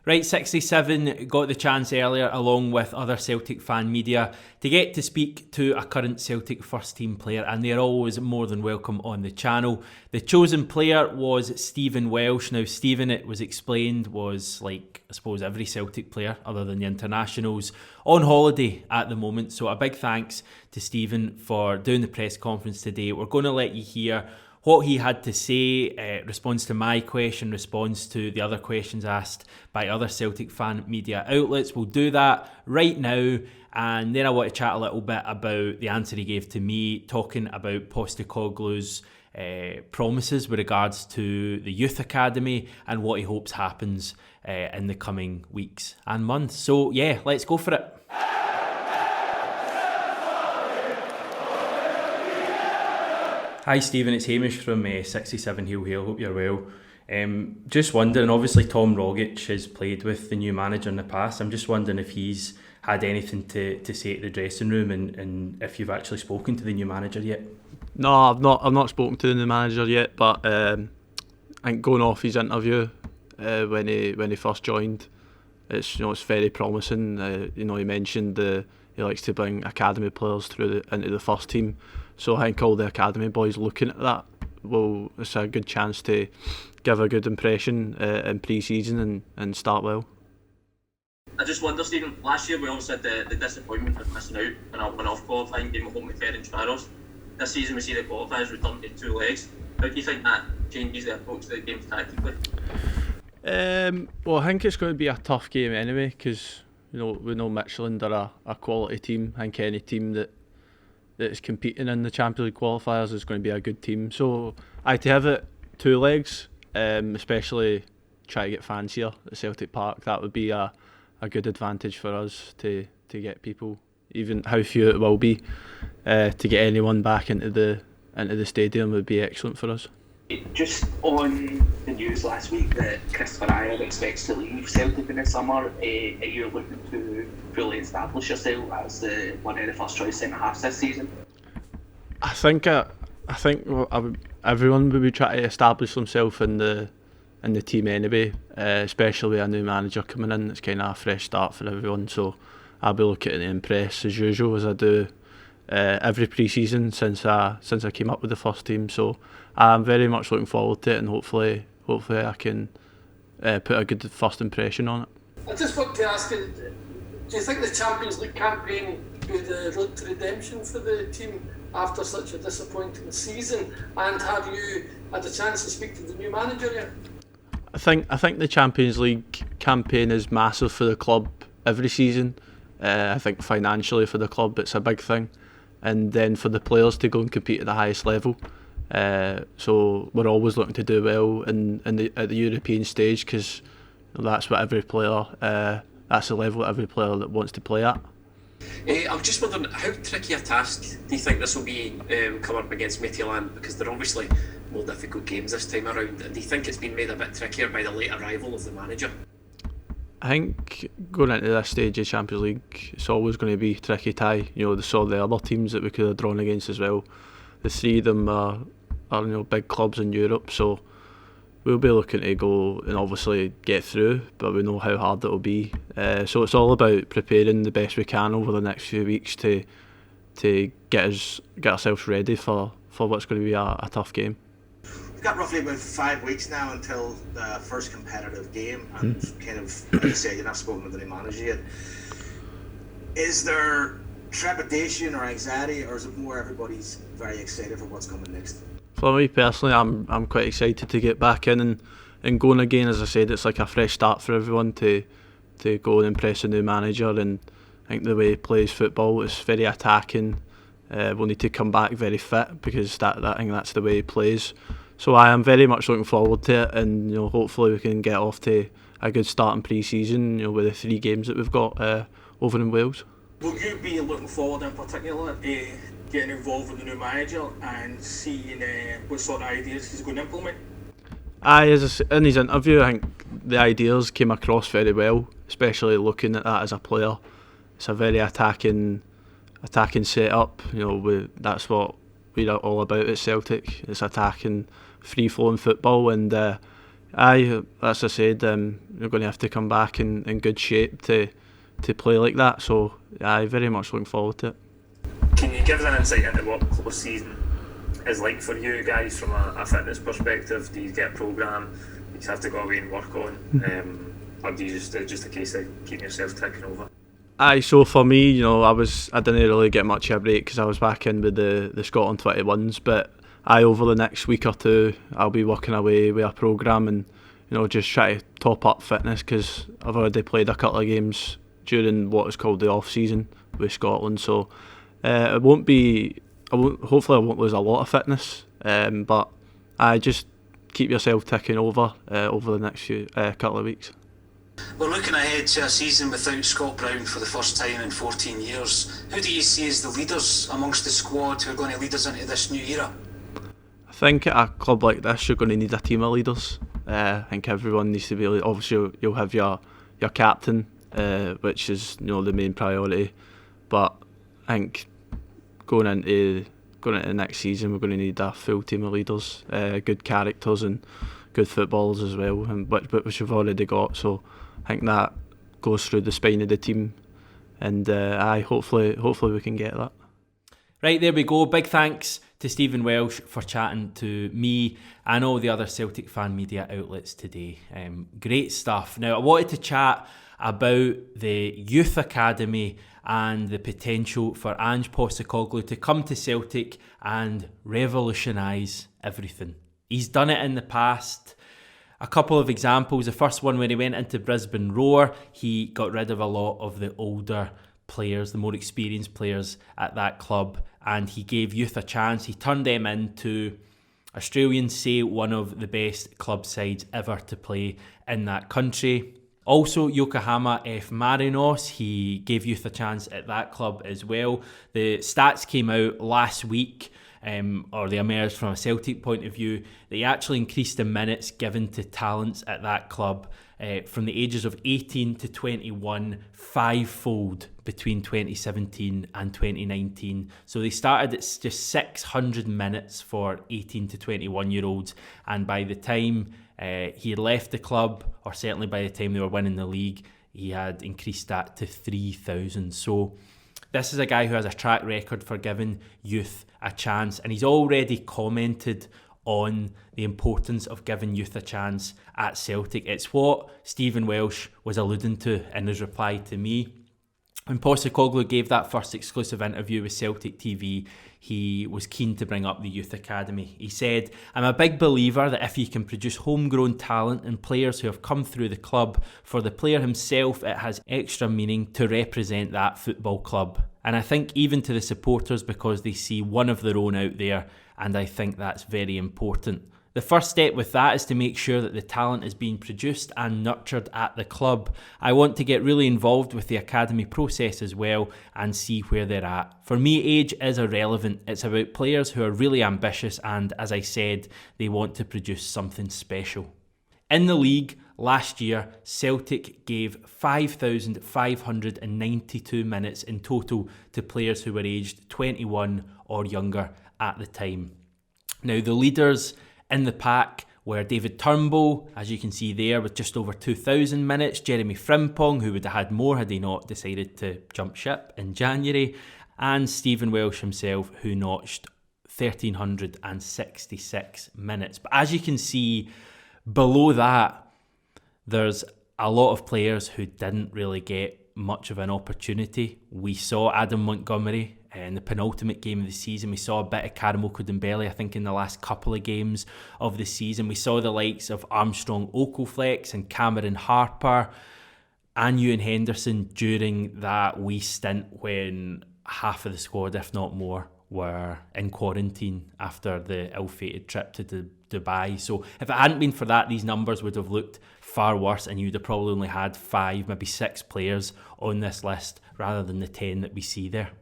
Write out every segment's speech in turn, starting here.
Right, 67 got the chance earlier, along with other Celtic fan media, to get to speak to a current Celtic first team player, and they're always more than welcome on the channel. The chosen player was Stephen Welsh. Now, Stephen, it was explained, was like, I suppose, every Celtic player other than the internationals on holiday at the moment. So a big thanks to Stephen for doing the press conference today. We're going to let you hear what he had to say, response to my question, response to the other questions asked by other Celtic fan media outlets. We'll do that right now, and then I want to chat a little bit about the answer he gave to me, talking about Postecoglou's promises with regards to the youth academy and what he hopes happens in the coming weeks and months. So yeah, let's go for it. Hi Stephen, it's Hamish from 67 Heel Hail, hope you're well. Just wondering, obviously Tom Rogic has played with the new manager in the past. I'm just wondering if he's had anything to say at the dressing room and if you've actually spoken to the new manager yet. No, I've not spoken to the new manager yet, but I think going off his interview when he first joined, it's very promising. He mentioned he likes to bring academy players into the first team. So I think all the academy boys looking at that, well, it's a good chance to give a good impression in pre-season and start well. I just wonder, Stephen, last year we obviously had the disappointment of missing out on a one-off qualifying game at home with Ferencvaros. This season we see the qualifiers return to 2 legs. How do you think that changes the approach to the game tactically? Well, I think it's going to be a tough game anyway, because we know Midtjylland are a quality team. I think any team that is competing in the Champions League qualifiers is going to be a good team. So to have it 2 legs, especially try to get fans here at Celtic Park, that would be a good advantage for us to get people, even how few it will be, to get anyone back into the stadium would be excellent for us. Just on the news last week that Christopher Ajer expects to leave Celtic in the summer, are you looking to fully establish yourself as one of the first choice centre halves this season? I think everyone will be trying to establish themselves in the team anyway, especially with a new manager coming in. It's kind of a fresh start for everyone, so I'll be looking to impress as usual, as I do every pre-season since I came up with the first team. So I'm very much looking forward to it, and hopefully I can put a good first impression on it. I just want to ask you, do you think the Champions League campaign will be the road to redemption for the team after such a disappointing season? And have you had a chance to speak to the new manager yet? I think the Champions League campaign is massive for the club every season. I think financially for the club it's a big thing, and then for the players to go and compete at the highest level. So we're always looking to do well at the European stage, because that's what every player, that's the level every player that wants to play at. I'm just wondering, how tricky a task do you think this will be coming up against Midtjylland, because they're obviously more difficult games this time around, and do you think it's been made a bit trickier by the late arrival of the manager? I think going into this stage of Champions League, it's always going to be tricky tie. They saw the other teams that we could have drawn against as well. The 3 of them are big clubs in Europe, so we'll be looking to go and obviously get through, but we know how hard it'll be. So it's all about preparing the best we can over the next few weeks to get ourselves ready for what's going to be a tough game. We've got roughly about 5 weeks now until the first competitive game, and kind of, as you said, you're not spoken with the new manager yet. Is there trepidation or anxiety, or is it more everybody's very excited for what's coming next? For me personally, I'm quite excited to get back in and going again. As I said, it's like a fresh start for everyone to go and impress a new manager, and I think the way he plays football is very attacking. We'll need to come back very fit, because I think that's the way he plays. So I am very much looking forward to it, and hopefully we can get off to a good start in pre-season, with the 3 games that we've got over in Wales. Will you be looking forward in particular to getting involved with the new manager and seeing what sort of ideas he's going to implement? In his interview, I think the ideas came across very well, especially looking at that as a player. It's a very attacking setup. That's what we're all about at Celtic. It's attacking, free-flowing football, and Aye, as I said, you're going to have to come back in good shape to play like that. So, aye, very much looking forward to it. Can you give us an insight into what close season is like for you guys from a fitness perspective? Do you get a programme you just have to go away and work on, or do you just a case of keeping yourself ticking over? Aye, so for me, I didn't really get much of a break because I was back in with the Scotland 21s, but over the next week or two I'll be working away with a programme and just try to top up fitness because I've already played a couple of games during what is called the off season with Scotland, so hopefully I won't lose a lot of fitness, but I just keep yourself ticking over the next few couple of weeks. We're looking ahead to a season without Scott Brown for the first time in 14 years. Who do you see as the leaders amongst the squad who are going to lead us into this new era? I think at a club like this you're going to need a team of leaders. I think everyone needs to be, obviously you'll have your captain, which is the main priority, but I think going into the next season we're going to need a full team of leaders, good characters and good footballers as well, and which we've already got, so I think that goes through the spine of the team, and hopefully we can get that. Right, there we go. Big thanks to Stephen Welsh for chatting to me and all the other Celtic fan media outlets today. Great stuff. Now, I wanted to chat about the youth academy and the potential for Ange Postecoglou to come to Celtic and revolutionise everything. He's done it in the past. A couple of examples. The first one, when he went into Brisbane Roar, he got rid of a lot of the older players, the more experienced players at that club, and he gave youth a chance. He turned them into, Australians say, one of the best club sides ever to play in that country. Also, Yokohama F. Marinos, he gave youth a chance at that club as well. The stats came out last week, or they emerged from a Celtic point of view. They actually increased the minutes given to talents at that club from the ages of 18 to 21 fivefold between 2017 and 2019. So they started at just 600 minutes for 18 to 21 year olds, and by the time he had left the club, or certainly by the time they were winning the league, he had increased that to 3,000. So this is a guy who has a track record for giving youth a chance, and he's already commented on the importance of giving youth a chance at Celtic. It's what Stephen Welsh was alluding to in his reply to me. When Postecoglou gave that first exclusive interview with Celtic TV, he was keen to bring up the youth academy. He said, "I'm a big believer that if you can produce homegrown talent and players who have come through the club, for the player himself it has extra meaning to represent that football club. And I think even to the supporters, because they see one of their own out there, and I think that's very important. The first step with that is to make sure that the talent is being produced and nurtured at the club. I want to get really involved with the academy process as well and see where they're at. For me, age is irrelevant. It's about players who are really ambitious and, as I said, they want to produce something special." In the league last year, Celtic gave 5,592 minutes in total to players who were aged 21 or younger at the time. Now, the leaders in the pack were David Turnbull, as you can see there, with just over 2,000 minutes. Jeremy Frimpong, who would have had more had he not decided to jump ship in January. And Stephen Welsh himself, who notched 1,366 minutes. But as you can see, below that, there's a lot of players who didn't really get much of an opportunity. We saw Adam Montgomery in the penultimate game of the season. We saw a bit of Karamo Kudembele, I think, in the last couple of games of the season. We saw the likes of Armstrong Oakleflex and Cameron Harper and Ewan Henderson during that wee stint when half of the squad, if not more, were in quarantine after the ill-fated trip to Dubai. So if it hadn't been for that, these numbers would have looked far worse, and you'd have probably only had 5, maybe 6 players on this list rather than the 10 that we see there.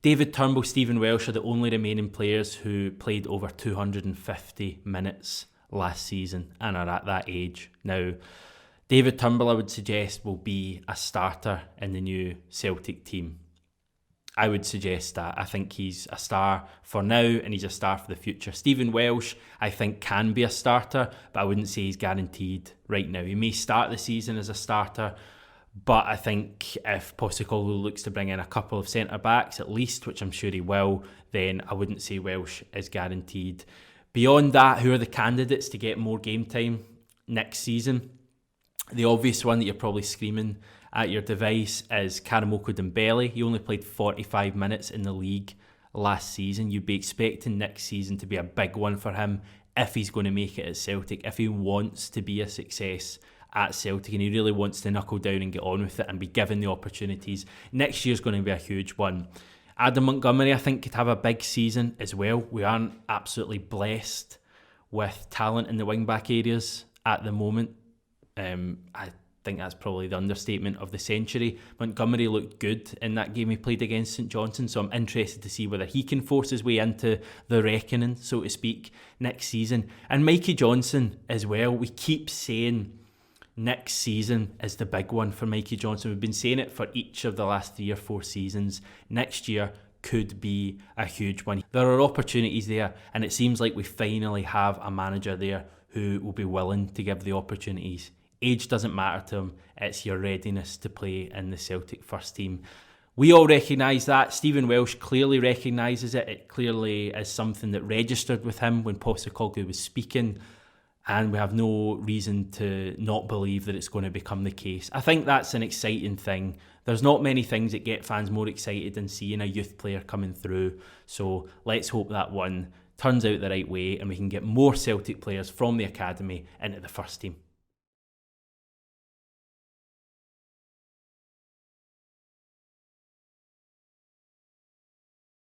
David Turnbull, Stephen Welsh are the only remaining players who played over 250 minutes last season and are at that age. Now, David Turnbull, I would suggest, will be a starter in the new Celtic team. I would suggest that. I think he's a star for now and he's a star for the future. Stephen Welsh, I think, can be a starter, but I wouldn't say he's guaranteed right now. He may start the season as a starter, but I think if Postecoglou looks to bring in a couple of centre-backs at least, which I'm sure he will, then I wouldn't say Welsh is guaranteed. Beyond that, who are the candidates to get more game time next season? The obvious one that you're probably screaming at your device is Karamoko Dembele. He only played 45 minutes in the league last season. You'd be expecting next season to be a big one for him if he's going to make it at Celtic, if he wants to be a success at Celtic and he really wants to knuckle down and get on with it and be given the opportunities. Next year's going to be a huge one. Adam Montgomery, I think, could have a big season as well. We aren't absolutely blessed with talent in the wing-back areas at the moment. I think that's probably the understatement of the century. Montgomery looked good in that game he played against St Johnstone, so I'm interested to see whether he can force his way into the reckoning, so to speak, next season. And Mikey Johnson as well. We keep saying next season is the big one for Mikey Johnson. We've been saying it for each of the last 3 or 4 seasons. Next year could be a huge one. There are opportunities there, and it seems like we finally have a manager there who will be willing to give the opportunities. Age doesn't matter to him, it's your readiness to play in the Celtic first team. We all recognise that. Stephen Welsh clearly recognises it. It clearly is something that registered with him when Postecoglou was speaking, and we have no reason to not believe that it's going to become the case. I think that's an exciting thing. There's not many things that get fans more excited than seeing a youth player coming through, so let's hope that one turns out the right way and we can get more Celtic players from the academy into the first team.